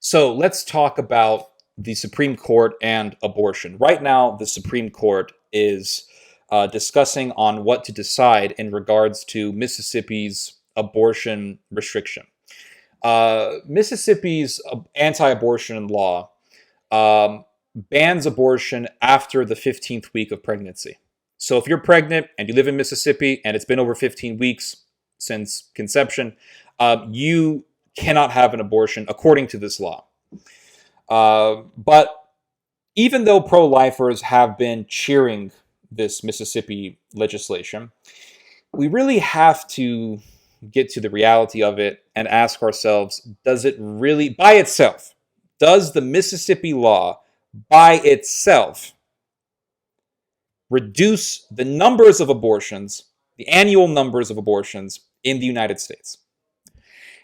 So let's talk about the Supreme Court and abortion. Right now, the Supreme Court is discussing on what to decide in regards to Mississippi's abortion restriction. Mississippi's anti-abortion law bans abortion after the 15th week of pregnancy. So if you're pregnant and you live in Mississippi and it's been over 15 weeks since conception, you cannot have an abortion according to this law. But even though pro-lifers have been cheering this Mississippi legislation, we really have to get to the reality of it and ask ourselves, does it really, by itself, does the Mississippi law by itself reduce the numbers of abortions, the annual numbers of abortions in the United States?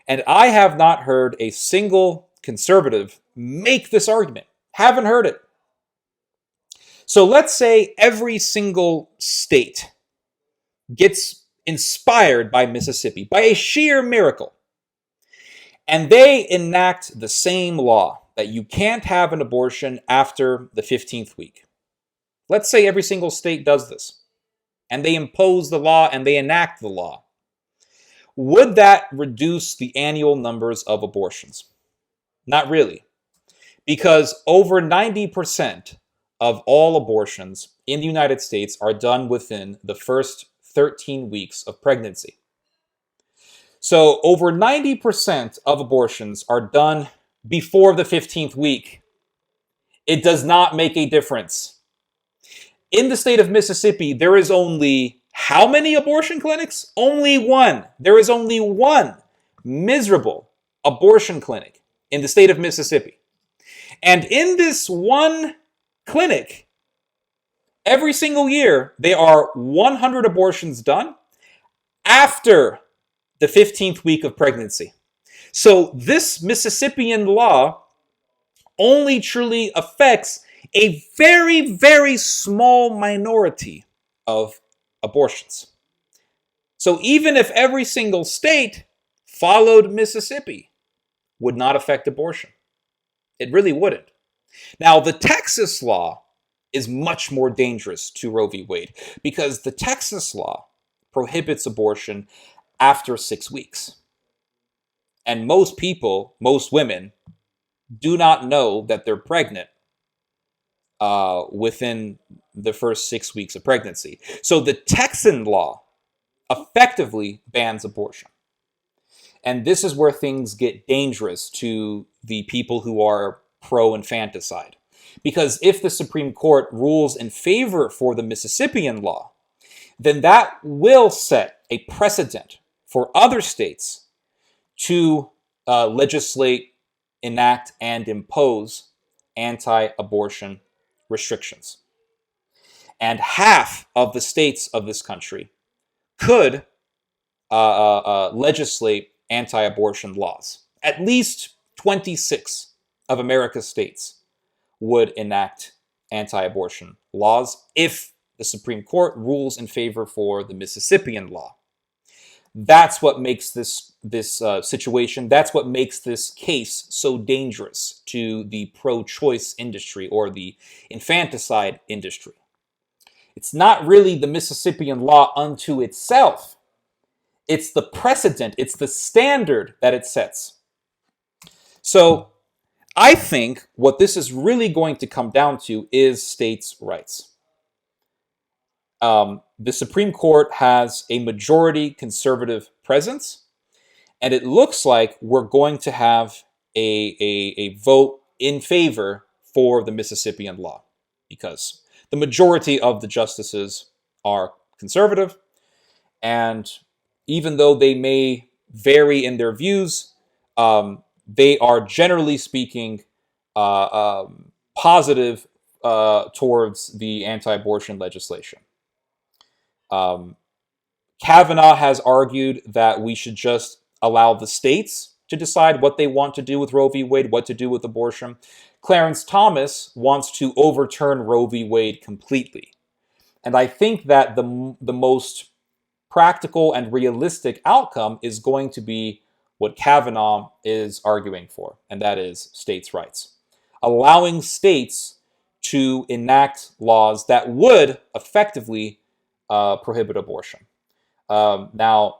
And I have not heard a single conservative make this argument. Haven't heard it. So let's say every single state gets inspired by Mississippi, by a sheer miracle, and they enact the same law that you can't have an abortion after the 15th week. Let's say every single state does this, and they impose the law and they enact the law. Would that reduce the annual numbers of abortions? Not really, because over 90% of all abortions in the United States are done within the first 13 weeks of pregnancy. So over 90% of abortions are done before the 15th week. It does not make a difference. In the state of Mississippi, there is only how many abortion clinics? Only one. There is only one miserable abortion clinic in the state of Mississippi. And in this one clinic, every single year, there are 100 abortions done after the 15th week of pregnancy. So this Mississippian law only truly affects a very, very small minority of abortions. So even if every single state followed Mississippi, would not affect abortion. It really wouldn't. Now, the Texas law is much more dangerous to Roe v. Wade because the Texas law prohibits abortion after 6 weeks. And most people, most women, do not know that they're pregnant within the first 6 weeks of pregnancy. So the Texan law effectively bans abortion. And this is where things get dangerous to the people who are pro-infanticide. Because if the Supreme Court rules in favor for the Mississippian law, then that will set a precedent for other states to legislate, enact, and impose anti-abortion restrictions. And half of the states of this country could legislate anti-abortion laws. At least 26 of America's states would enact anti-abortion laws if the Supreme Court rules in favor for the Mississippian law. That's what makes this situation, that's what makes this case so dangerous to the pro-choice industry or the infanticide industry. It's not really the Mississippian law unto itself. It's the precedent, it's the standard that it sets. So I think what this is really going to come down to is states' rights. The Supreme Court has a majority conservative presence, and it looks like we're going to have a vote in favor for the Mississippian law because the majority of the justices are conservative, and even though they may vary in their views, they are generally speaking positive towards the anti-abortion legislation. Kavanaugh has argued that we should just allow the states to decide what they want to do with Roe v. Wade, what to do with abortion. Clarence Thomas wants to overturn Roe v. Wade completely. And I think that the most practical and realistic outcome is going to be what Kavanaugh is arguing for, and that is states' rights. Allowing states to enact laws that would effectively prohibit abortion. Now,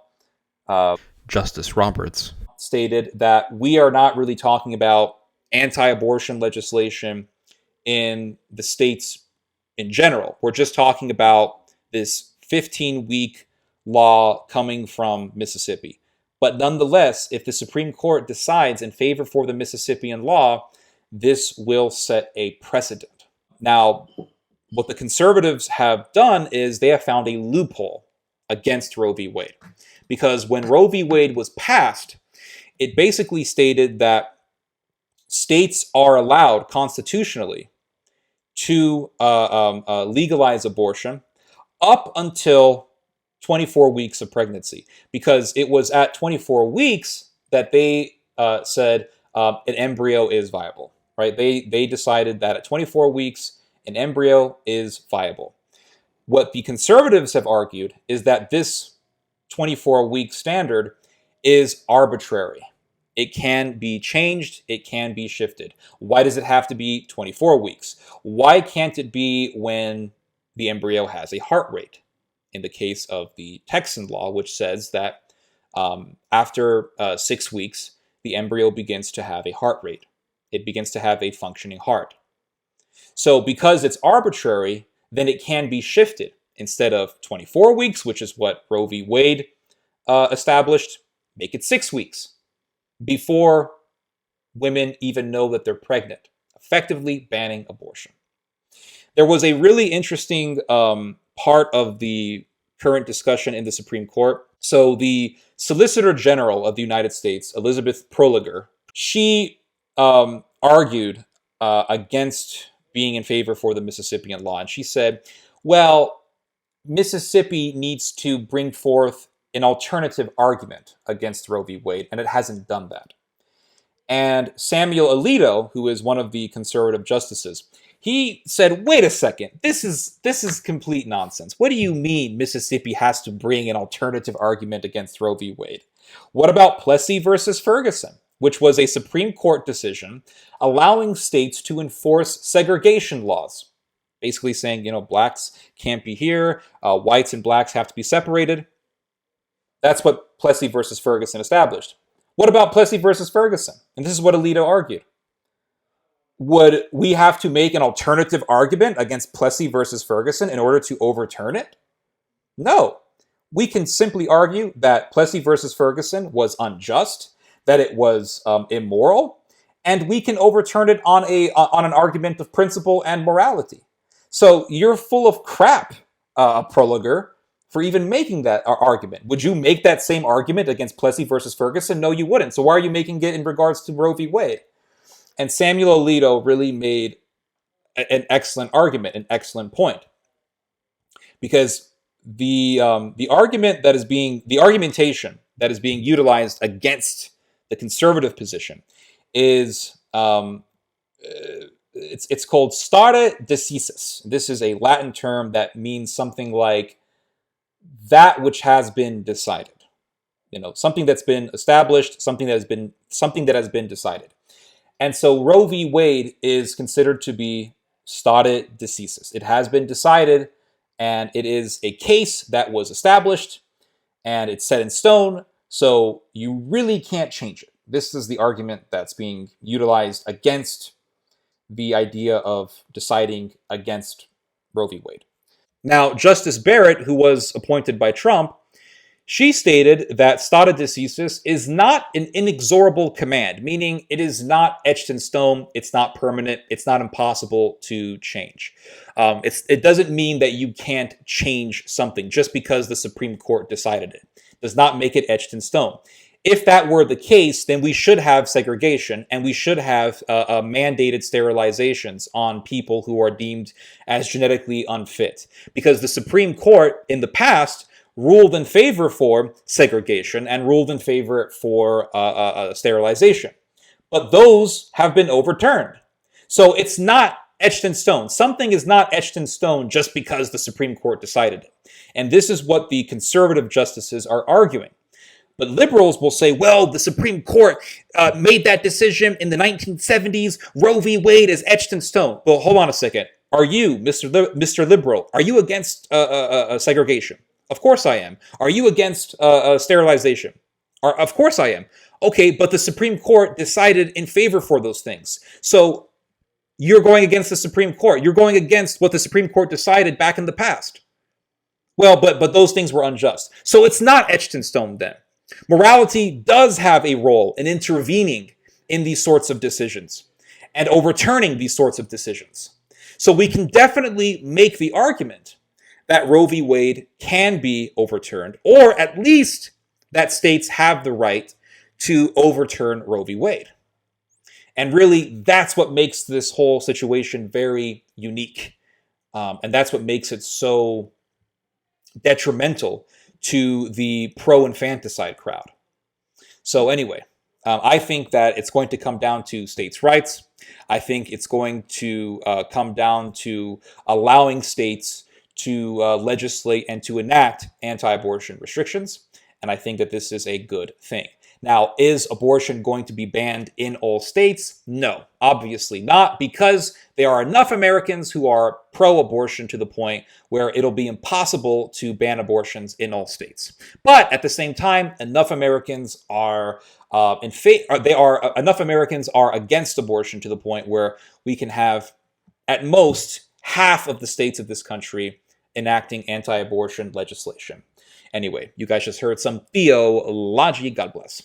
Justice Roberts stated that we are not really talking about anti-abortion legislation in the states in general. We're just talking about this 15-week law coming from Mississippi. But nonetheless, if the Supreme Court decides in favor for the Mississippian law, this will set a precedent. Now, what the conservatives have done is they have found a loophole against Roe v. Wade. Because when Roe v. Wade was passed, it basically stated that states are allowed constitutionally to legalize abortion up until 24 weeks of pregnancy, because it was at 24 weeks that they said an embryo is viable, right? They decided that at 24 weeks, an embryo is viable. What the conservatives have argued is that this 24-week standard is arbitrary. It can be changed. It can be shifted. Why does it have to be 24 weeks? Why can't it be when the embryo has a heart rate? In the case of the Texan law, which says that after 6 weeks, the embryo begins to have a heart rate. It begins to have a functioning heart. So because it's arbitrary, then it can be shifted. Instead of 24 weeks, which is what Roe v. Wade established, make it 6 weeks before women even know that they're pregnant, effectively banning abortion. There was a really interesting part of the current discussion in the Supreme Court. So the Solicitor General of the United States, Elizabeth Proliger, she argued against being in favor for the Mississippian law. And she said, well, Mississippi needs to bring forth an alternative argument against Roe v. Wade, and it hasn't done that. And Samuel Alito, who is one of the conservative justices, he said, wait a second, this is complete nonsense. What do you mean Mississippi has to bring an alternative argument against Roe v. Wade? What about Plessy versus Ferguson, which was a Supreme Court decision allowing states to enforce segregation laws? Basically saying, blacks can't be here, whites and blacks have to be separated. That's what Plessy versus Ferguson established. What about Plessy versus Ferguson? And this is what Alito argued. Would we have to make an alternative argument against Plessy versus Ferguson in order to overturn it? No. We can simply argue that Plessy versus Ferguson was unjust, that it was immoral, and we can overturn it on an argument of principle and morality. So you're full of crap, Proliger, for even making that argument. Would you make that same argument against Plessy versus Ferguson? No, you wouldn't. So why are you making it in regards to Roe v. Wade? And Samuel Alito really made an excellent argument, an excellent point. Because the argumentation that is being utilized against the conservative position is it's called stare decisis. This is a Latin term that means something like that which has been decided. Something that's been established, something that has been decided. And so Roe v. Wade is considered to be stare decisis. It has been decided, and it is a case that was established, and it's set in stone, so you really can't change it. This is the argument that's being utilized against the idea of deciding against Roe v. Wade. Now, Justice Barrett, who was appointed by Trump, she stated that stare decisis is not an inexorable command, meaning it is not etched in stone, it's not permanent, it's not impossible to change. It doesn't mean that you can't change something just because the Supreme Court decided it. It does not make it etched in stone. If that were the case, then we should have segregation and we should have mandated sterilizations on people who are deemed as genetically unfit. Because the Supreme Court in the past ruled in favor for segregation and ruled in favor for sterilization. But those have been overturned. So it's not etched in stone. Something is not etched in stone just because the Supreme Court decided it. And this is what the conservative justices are arguing. But liberals will say, well, the Supreme Court made that decision in the 1970s. Roe v. Wade is etched in stone. Well, hold on a second. Are you, Mr. Liberal, are you against segregation? Of course I am. Are you against sterilization? Of course I am. Okay, but the Supreme Court decided in favor for those things. So you're going against the Supreme Court. You're going against what the Supreme Court decided back in the past. Well, but those things were unjust. So it's not etched in stone then. Morality does have a role in intervening in these sorts of decisions and overturning these sorts of decisions. So we can definitely make the argument that Roe v. Wade can be overturned, or at least that states have the right to overturn Roe v. Wade. And really, that's what makes this whole situation very unique. And that's what makes it so detrimental to the pro-infanticide crowd. So anyway, I think that it's going to come down to states' rights. I think it's going to come down to allowing states to legislate and to enact anti-abortion restrictions. And I think that this is a good thing. Now, is abortion going to be banned in all states? No, obviously not, because there are enough Americans who are pro-abortion to the point where it'll be impossible to ban abortions in all states. But at the same time, enough Americans are enough Americans are against abortion to the point where we can have, at most, half of the states of this country enacting anti-abortion legislation. Anyway, you guys just heard some theology. God bless.